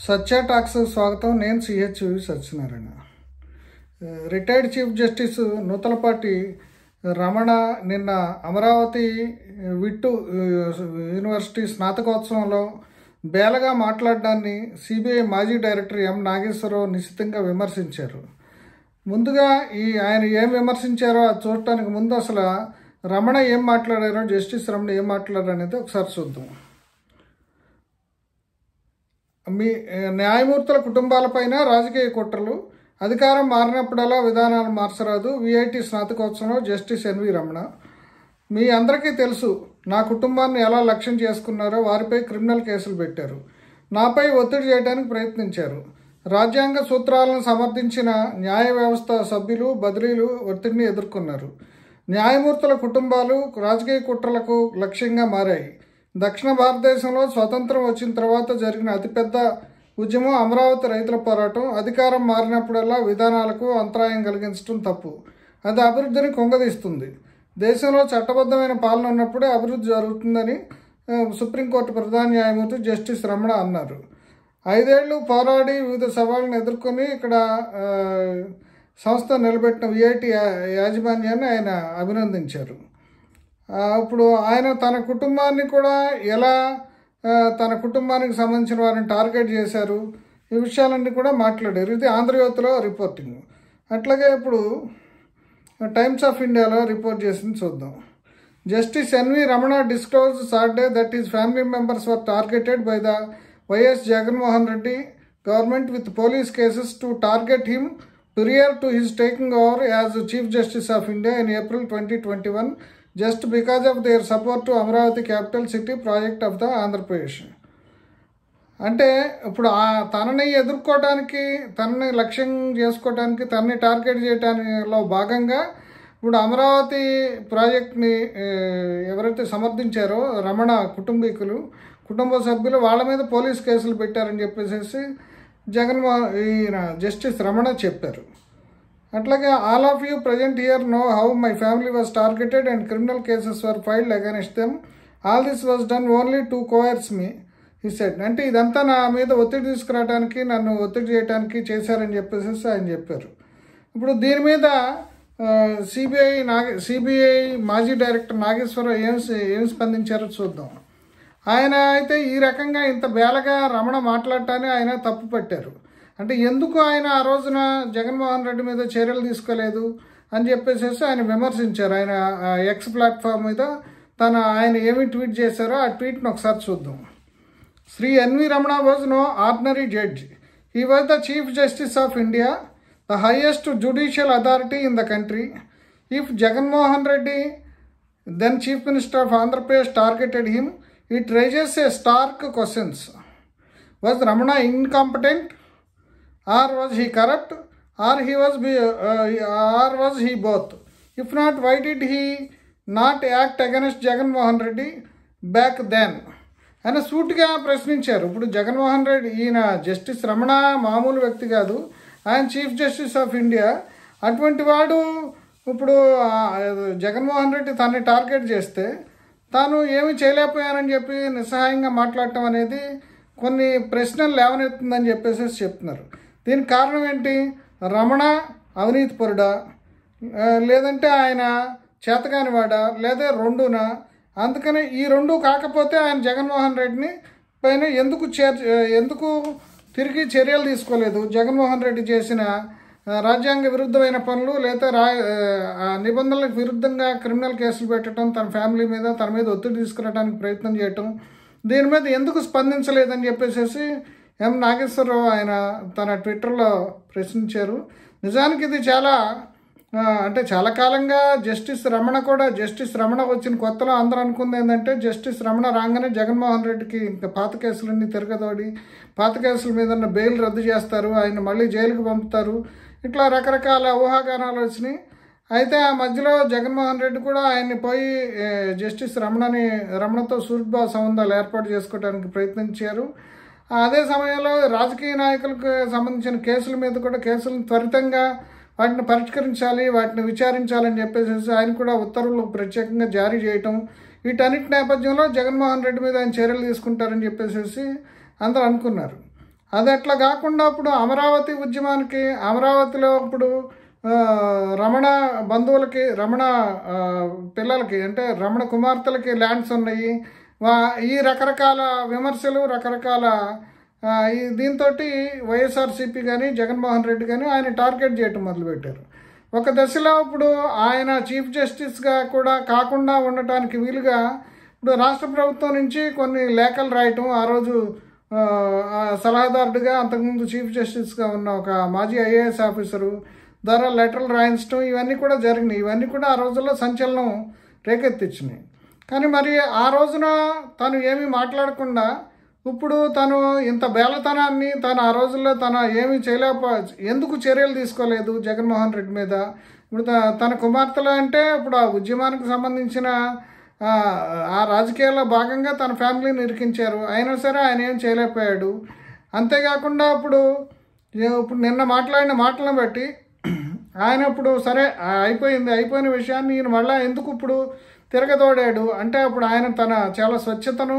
సత్య talks స్వాగతం. నేను CHV Satyanarayana. Retired chief justice Nuthalapati Ramana నిన్న అమరావతి విట్టు యూనివర్సిటీ స్నాతకోత్సవంలో బేలగా మాట్లాడడాన్ని సిబిఐ మాజీ డైరెక్టర్ ఎం నాగేశ్వరరావు నిశితంగా విమర్శించారు. ముందుగా ఆయన ఏం విమర్శించారో అది చూడటానికి ముందు అసలు రమణ ఏం మాట్లాడారో, జస్టిస్ రమణ ఏం మాట్లాడారో అనేది ఒకసారి చూద్దాం. మీ న్యాయమూర్తుల కుటుంబాలపైన రాజకీయ కుట్రలు, అధికారం మారినప్పుడల్లా విధానాలు మార్చరాదు. విఐటి స్నాతకోత్సవంలో జస్టిస్ ఎన్వి రమణ. మీ అందరికీ తెలుసు నా కుటుంబాన్ని ఎలా లక్ష్యం చేసుకున్నారో. వారిపై క్రిమినల్ కేసులు పెట్టారు, నాపై ఒత్తిడి చేయడానికి ప్రయత్నించారు. రాజ్యాంగ సూత్రాలను సమర్థించిన న్యాయ వ్యవస్థ సభ్యులు బదిలీలు ఒత్తిడిని ఎదుర్కొన్నారు. న్యాయమూర్తుల కుటుంబాలు రాజకీయ కుట్రలకు లక్ష్యంగా మారాయి. దక్షిణ భారతదేశంలో స్వతంత్రం వచ్చిన తర్వాత జరిగిన అతిపెద్ద ఉద్యమం అమరావతి రైతుల పోరాటం. అధికారం మారినప్పుడల్లా విధానాలకు అంతరాయం కలిగించడం తప్పు. అది అభివృద్ధిని కుంగదీస్తుంది. దేశంలో చట్టబద్ధమైన పాలన ఉన్నప్పుడే అభివృద్ధి జరుగుతుందని సుప్రీంకోర్టు ప్రధాన న్యాయమూర్తి జస్టిస్ రమణ అన్నారు. 5 ఏళ్లు పోరాడి వివిధ సవాళ్ళను ఎదుర్కొని ఇక్కడ సంస్థ నిలబెట్టిన విఐటి యాజమాన్యాన్ని ఆయన అభినందించారు. ఇప్పుడు ఆయన తన కుటుంబాన్ని కూడా ఎలా తన కుటుంబానికి సంబంధించిన వారిని టార్గెట్ చేశారు, ఈ విషయాలన్నీ కూడా మాట్లాడారు. ఇది ఆంధ్రజ్యోతిలో రిపోర్టింగ్. అట్లాగే ఇప్పుడు టైమ్స్ ఆఫ్ ఇండియాలో రిపోర్ట్ చేసింది చూద్దాం. Justice N V Ramana disclose Saturday that his family members were targeted by the YS Jaganmohan Reddy government with police cases to target him prior to his taking over as Chief Justice of India in April 2021 just because of their support to Amaravati capital city project of the Andhra Pradesh. అంటే ఇప్పుడు తనని ఎదుర్కోవడానికి, తనని లక్ష్యం చేసుకోవడానికి, తనని target చేయడానిలో భాగంగా ఇప్పుడు అమరావతి ప్రాజెక్ట్ని ఎవరైతే సమర్థించారో రమణ కుటుంబ సభ్యులు వాళ్ళ మీద పోలీస్ కేసులు పెట్టారని చెప్పేసి జస్టిస్ రమణ చెప్పారు. అట్లాగే all of you present here know how my family was targeted and criminal cases were filed against them. All this was done only to coerce me he said. అంటే ఇదంతా నా మీద ఒత్తిడి తీసుకురావడానికి, నన్ను ఒత్తిడి చేయడానికి చేశారని చెప్పేసి ఆయన చెప్పారు. ఇప్పుడు దీని మీద సిబిఐ మాజీ డైరెక్టర్ నాగేశ్వరరావు ఏం స్పందించారో చూద్దాం. ఆయన అయితే ఈ రకంగా ఇంత బేలగా రమణ మాట్లాడటాన్ని ఆయన తప్పు పట్టారు. అంటే ఎందుకు ఆయన ఆ రోజున జగన్మోహన్ రెడ్డి మీద చర్యలు తీసుకోలేదు అని చెప్పేసి ఆయన విమర్శించారు. ఆయన ఎక్స్ ప్లాట్ఫామ్ మీద ఆయన ఏమి ట్వీట్ చేశారో ఆ ట్వీట్ని ఒకసారి చూద్దాం. Shri NV Ramana was no ordinary judge. He was the chief justice of India, the highest judicial authority in the country. If Jaganmohan Reddy, then chief minister of Andhra Pradesh, targeted him, it raises a stark questions. Was Ramana incompetent, or was he corrupt, or was he both? If not, why did he not act against Jagannath Reddy back then? ఆయన సూటిగా ప్రశ్నించారు. ఇప్పుడు జగన్మోహన్ రెడ్డి, ఈయన justice Ramana మామూలు వ్యక్తి కాదు, ఆయన chief justice of India. అటువంటి వాడు ఇప్పుడు జగన్మోహన్ రెడ్డి తనని టార్గెట్ చేస్తే తాను ఏమీ చేయలేకపోయానని చెప్పి నిస్సహాయంగా మాట్లాడటం అనేది కొన్ని ప్రశ్నలు లేవనెత్తుందని చెప్పేసి చెప్తున్నారు. దీనికి కారణం ఏంటి? రమణ అవినీతిపరుడా, లేదంటే ఆయన చేతకానివాడా, లేదా రెండునా? అందుకని ఈ రెండు కాకపోతే ఆయన జగన్మోహన్ రెడ్డిని పైన ఎందుకు తిరిగి చర్యలు తీసుకోలేదు? జగన్మోహన్ రెడ్డి చేసిన రాజ్యాంగ విరుద్ధమైన పనులు, లేదా నిబంధనలకు విరుద్ధంగా క్రిమినల్ కేసులు పెట్టడం, తన ఫ్యామిలీ మీద, తన మీద ఒత్తిడి తీసుకురావడానికి ప్రయత్నం చేయటం, దీని మీద ఎందుకు స్పందించలేదని చెప్పేసి ఎం నాగేశ్వరరావు ఆయన తన ట్విట్టర్లో ప్రశ్నించారు. నిజానికి ఇది చాలా కాలంగా జస్టిస్ రమణ వచ్చిన కొత్తలో అందరూ అనుకుంది ఏంటంటే, జస్టిస్ రమణ రాగానే జగన్మోహన్ రెడ్డికి ఇంకా పాత కేసులన్నీ తిరగదోడి, పాత కేసుల మీద ఉన్న బెయిల్ రద్దు చేస్తారు, ఆయన మళ్ళీ జైలుకి పంపుతారు, ఇట్లా రకరకాల ఊహాగానాలు వచ్చినాయి. అయితే ఆ మధ్యలో జగన్మోహన్ రెడ్డి కూడా ఆయన్ని పోయి జస్టిస్ రమణతో సుహృద్భావ సంబంధాలు ఏర్పాటు చేసుకోవడానికి ప్రయత్నించారు. అదే సమయంలో రాజకీయ నాయకులకు సంబంధించిన కేసుల మీద కూడా కేసులను త్వరితంగా వాటిని పరిష్కరించాలి, వాటిని విచారించాలని చెప్పేసి ఆయన కూడా ఉత్తర్వులు ప్రత్యేకంగా జారీ చేయటం, వీటన్నిటి నేపథ్యంలో జగన్మోహన్ రెడ్డి మీద ఆయన చర్యలు తీసుకుంటారని చెప్పేసి అందరూ అనుకున్నారు. అది అట్లా కాకుండా ఇప్పుడు అమరావతి ఉద్యమానికి, అమరావతిలో ఇప్పుడు రమణ బంధువులకి, రమణ పిల్లలకి అంటే రమణ కుమార్తెలకి ల్యాండ్స్ ఉన్నాయి. ఈ రకరకాల విమర్శలు, రకరకాల దీంతో వైఎస్ఆర్సీపీ కానీ జగన్మోహన్ రెడ్డి కానీ ఆయన టార్గెట్ చేయటం మొదలుపెట్టారు. ఒక దశలో ఇప్పుడు ఆయన చీఫ్ జస్టిస్గా కూడా కాకుండా ఉండటానికి వీలుగా ఇప్పుడు రాష్ట్ర ప్రభుత్వం నుంచి కొన్ని లేఖలు రాయటం, ఆ రోజు సలహాదారుడిగా అంతకుముందు చీఫ్ జస్టిస్గా ఉన్న ఒక మాజీ ఐఏఎస్ ఆఫీసరు ద్వారా లెటర్లు రాయించడం, ఇవన్నీ కూడా జరిగినాయి. ఇవన్నీ కూడా ఆ రోజుల్లో సంచలనం రేకెత్తించినాయి. కానీ మరి ఆ రోజున తను ఏమీ మాట్లాడకుండా ఇప్పుడు తను ఇంత బేలతనాన్ని తను ఆ రోజుల్లో ఏమీ ఎందుకు చర్యలు తీసుకోలేదు జగన్మోహన్ రెడ్డి మీద? ఇప్పుడు తన కుమార్తెలు అంటే ఇప్పుడు ఆ ఉద్యమానికి సంబంధించిన ఆ రాజకీయాల్లో భాగంగా తన ఫ్యామిలీని ఇరికించారు. అయినా సరే ఆయన ఏం చేయలేకపోయాడు. అంతేకాకుండా ఇప్పుడు నిన్న మాట్లాడిన మాటలను బట్టి ఆయన ఇప్పుడు సరే అయిపోయిన విషయాన్ని ఈయన మళ్ళీ ఎందుకు ఇప్పుడు తిరగదోడాడు అంటే అప్పుడు ఆయన తన చాలా స్వచ్ఛతను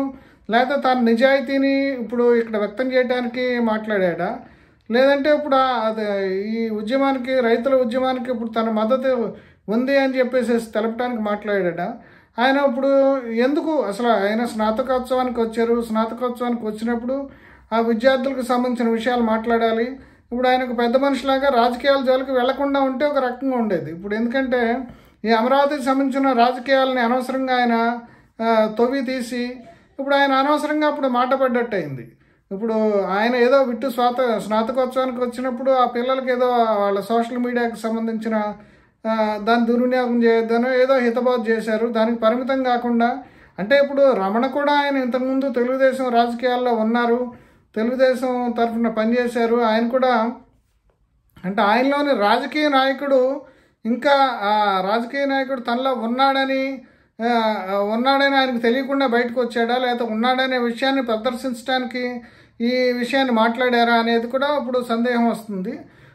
లేదా తన నిజాయితీని ఇప్పుడు ఇక్కడ వ్యక్తం చేయడానికి మాట్లాడా, లేదంటే ఇప్పుడు ఈ ఉద్యమానికి, రైతుల ఉద్యమానికి ఇప్పుడు తన మద్దతు ఉంది అని చెప్పేసి తెలపడానికి మాట్లాడా? ఆయన ఇప్పుడు ఎందుకు అసలు ఆయన స్నాతకోత్సవానికి వచ్చారు. స్నాతకోత్సవానికి వచ్చినప్పుడు ఆ విద్యార్థులకు సంబంధించిన విషయాలు మాట్లాడాలి. ఇప్పుడు ఆయనకు పెద్ద మనిషిలాగా రాజకీయాల జోలికి వెళ్లకుండా ఉంటే ఒక రకంగా ఉండేది. ఇప్పుడు ఎందుకంటే ఈ అమరావతికి సంబంధించిన రాజకీయాలని అనవసరంగా ఆయన తొవ్వి తీసి ఇప్పుడు ఆయన అనవసరంగా అప్పుడు మాట పడ్డట్టు అయింది. ఇప్పుడు ఆయన ఏదో స్నాతకోత్సవానికి వచ్చినప్పుడు ఆ పిల్లలకి ఏదో వాళ్ళ సోషల్ మీడియాకి సంబంధించిన దాన్ని దుర్వినియోగం చేయొద్దనో ఏదో హితబోధ చేశారు. దానికి పరిమితం కాకుండా అంటే ఇప్పుడు రమణ కూడా ఆయన ఇంతకుముందు తెలుగుదేశం రాజకీయాల్లో ఉన్నారు, తెలుగుదేశం తరఫున పనిచేశారు. ఆయన కూడా అంటే ఆయనలోని రాజకీయ నాయకుడు ఇంకా రాజకీయ నాయకుడు తనలో ఉన్నాడని ఆయనకు తెలియకుండా బయటకు వచ్చాడా, లేకపోతే ఉన్నాడనే విషయాన్ని ప్రదర్శించడానికి ఈ విషయాన్ని మాట్లాడారా అనేది కూడా ఇప్పుడు సందేహం వస్తుంది.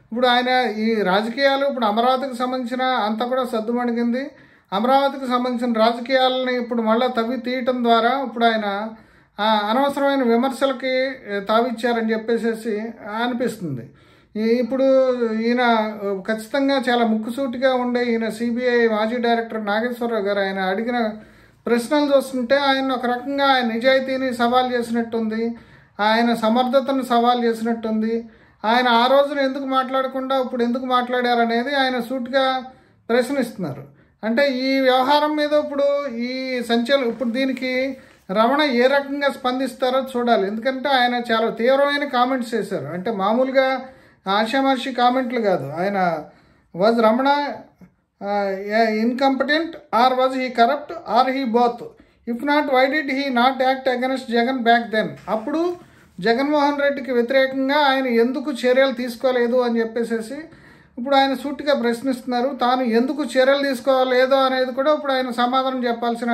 ఇప్పుడు ఆయన ఈ రాజకీయాలు ఇప్పుడు అమరావతికి సంబంధించిన అంతా కూడా సద్దుమణిగింది. అమరావతికి సంబంధించిన రాజకీయాలని ఇప్పుడు మళ్ళీ తవ్వి తీయటం ద్వారా ఇప్పుడు ఆయన అనవసరమైన విమర్శలకి తావిచ్చారని చెప్పేసి అనిపిస్తుంది. ఇప్పుడు ఈయన ఖచ్చితంగా చాలా ముక్కుసూటిగా ఉండే ఈయన సిబిఐ మాజీ డైరెక్టర్ నాగేశ్వరరావు గారు ఆయన అడిగిన ప్రశ్నలు చూస్తుంటే ఆయన ఒక రకంగా ఆయన నిజాయితీని సవాల్ చేసినట్టుంది, ఆయన సమర్థతను సవాల్ చేసినట్టుంది. ఆయన ఆ రోజున ఎందుకు మాట్లాడకుండా ఇప్పుడు ఎందుకు మాట్లాడారనేది ఆయన సూటిగా ప్రశ్నిస్తున్నారు. అంటే ఈ వ్యవహారం మీద ఇప్పుడు ఇప్పుడు దీనికి రమణ ఏ రకంగా స్పందిస్తారో చూడాలి. ఎందుకంటే ఆయన చాలా తీవ్రమైన కామెంట్స్ చేశారు. అంటే మామూలుగా ఆషామాషి కామెంట్లు కాదు. ఆయన was Ramana incompetent or was he corrupt or he both, if not why did he not act against Jagan back then? అప్పుడు జగన్మోహన్ రెడ్డికి వ్యతిరేకంగా ఆయన ఎందుకు చర్యలు తీసుకోలేదు అని చెప్పేసి ఇప్పుడు ఆయన సూటిగా ప్రశ్నిస్తున్నారు. తాను ఎందుకు చర్యలు తీసుకోలేదో అనేది కూడా ఇప్పుడు ఆయన సమాధానం చెప్పాల్సిన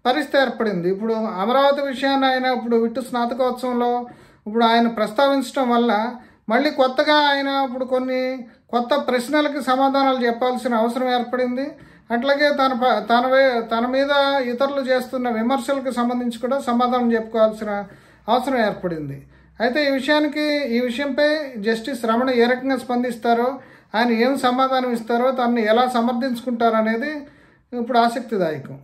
పరిస్థితి ఏర్పడింది. ఇప్పుడు అమరావతి విషయాన్ని ఆయన ఇప్పుడు విట్టు స్నాతకోత్సవంలో ఇప్పుడు ఆయన ప్రస్తావించడం వల్ల మళ్ళీ కొత్తగా ఆయన ఇప్పుడు కొన్ని కొత్త ప్రశ్నలకి సమాధానాలు చెప్పాల్సిన అవసరం ఏర్పడింది. అట్లాగే తన మీద ఇతరులు చేస్తున్న విమర్శలకు సంబంధించి కూడా సమాధానం చెప్పుకోవాల్సిన అవసరం ఏర్పడింది. అయితే ఈ విషయంపై జస్టిస్ రమణ ఏ రకంగా స్పందిస్తారో, ఆయన ఏం సమాధానం ఇస్తారో, తనని ఎలా సమర్థించుకుంటారో అనేది ఇప్పుడు ఆసక్తిదాయకం.